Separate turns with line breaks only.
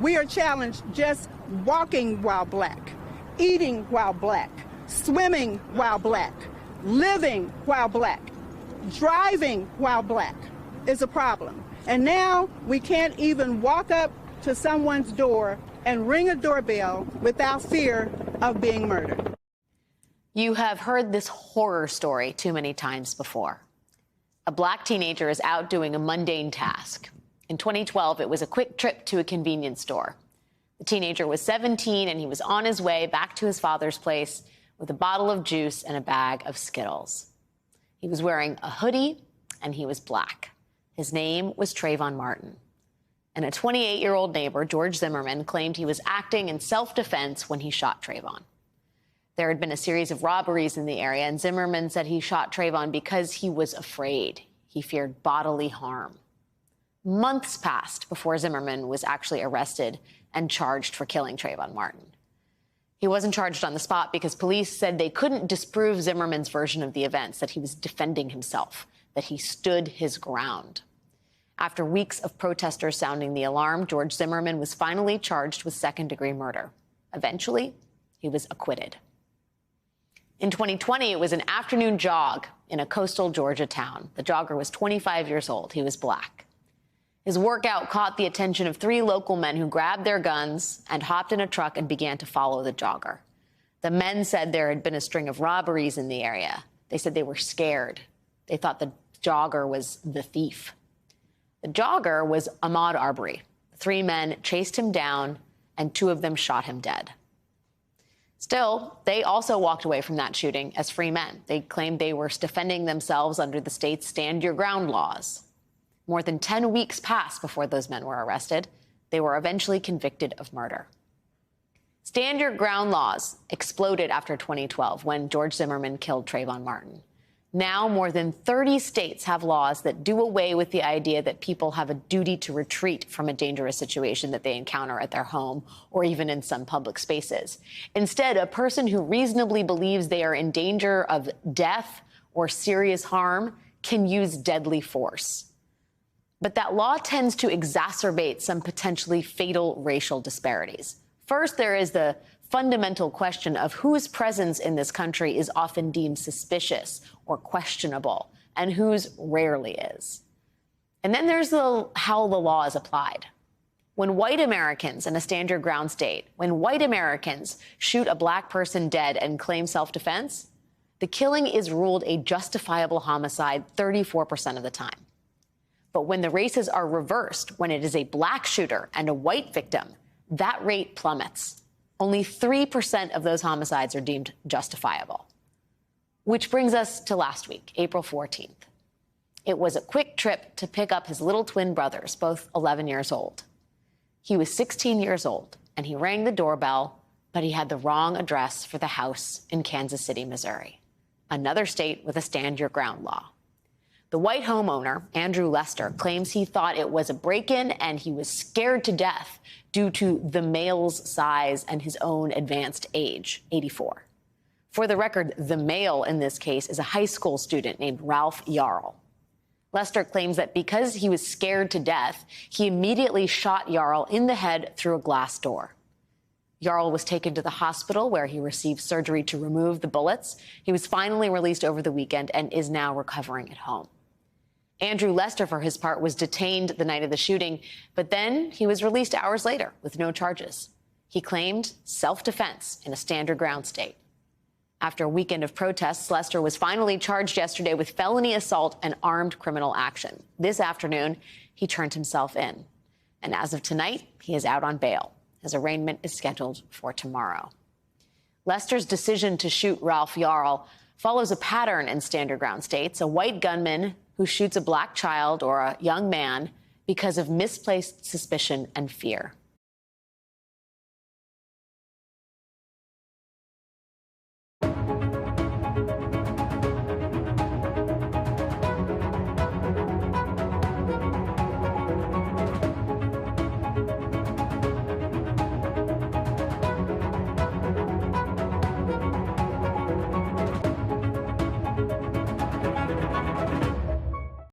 We are challenged just walking while black, eating while black, swimming while black, living while black, driving while black is a problem. And now we can't even walk up to someone's door and ring a doorbell without fear of being murdered.
You have heard this horror story too many times before. A black teenager is out doing a mundane task. In 2012, it was a quick trip to a convenience store. The teenager was 17 and he was on his way back to his father's place with a bottle of juice and a bag of Skittles. He was wearing a hoodie and he was black. His name was Trayvon Martin. And a 28-year-old neighbor, George Zimmerman, claimed he was acting in self-defense when he shot Trayvon. There had been a series of robberies in the area, and Zimmerman said he shot Trayvon because he was afraid. He feared bodily harm. Months passed before Zimmerman was actually arrested and charged for killing Trayvon Martin. He wasn't charged on the spot because police said they couldn't disprove Zimmerman's version of the events, that he was defending himself, that he stood his ground. After weeks of protesters sounding the alarm, George Zimmerman was finally charged with second-degree murder. Eventually, he was acquitted. In 2020, it was an afternoon jog in a coastal Georgia town. The jogger was 25 years old. He was black. His workout caught the attention of 3 local men who grabbed their guns and hopped in a truck and began to follow the jogger. The men said there had been a string of robberies in the area. They said they were scared. They thought the jogger was the thief. The jogger was Ahmaud Arbery. 3 men chased him down, and 2 of them shot him dead. Still, they also walked away from that shooting as free men. They claimed they were defending themselves under the state's Stand Your Ground laws. More than 10 weeks passed before those men were arrested. They were eventually convicted of murder. Stand Your Ground laws exploded after 2012 when George Zimmerman killed Trayvon Martin. Now, more than 30 states have laws that do away with the idea that people have a duty to retreat from a dangerous situation that they encounter at their home or even in some public spaces. Instead, a person who reasonably believes they are in danger of death or serious harm can use deadly force. But that law tends to exacerbate some potentially fatal racial disparities. First, there is the fundamental question of whose presence in this country is often deemed suspicious or questionable and whose rarely is. And then there's how the law is applied. When white Americans in a Stand Your Ground state, when white Americans shoot a black person dead and claim self-defense, the killing is ruled a justifiable homicide 34% of the time. But when the races are reversed, when it is a black shooter and a white victim, that rate plummets. Only 3% of those homicides are deemed justifiable. Which brings us to last week, April 14th. It was a quick trip to pick up his little twin brothers, both 11 years old. He was 16 years old, and he rang the doorbell, but he had the wrong address for the house in Kansas City, Missouri, another state with a Stand Your Ground law. The white homeowner, Andrew Lester, claims he thought it was a break-in and he was scared to death due to the male's size and his own advanced age, 84. For the record, the male in this case is a high school student named Ralph Yarl. Lester claims that because he was scared to death, he immediately shot Yarl in the head through a glass door. Yarl was taken to the hospital where he received surgery to remove the bullets. He was finally released over the weekend and is now recovering at home. Andrew Lester, for his part, was detained the night of the shooting, but then he was released hours later with no charges. He claimed self-defense in a Stand Your Ground state. After a weekend of protests, Lester was finally charged yesterday with felony assault and armed criminal action. This afternoon, he turned himself in. And as of tonight, he is out on bail. His arraignment is scheduled for tomorrow. Lester's decision to shoot Ralph Yarl follows a pattern in Stand Your Ground states, a white gunman who shoots a black child or a young man because of misplaced suspicion and fear.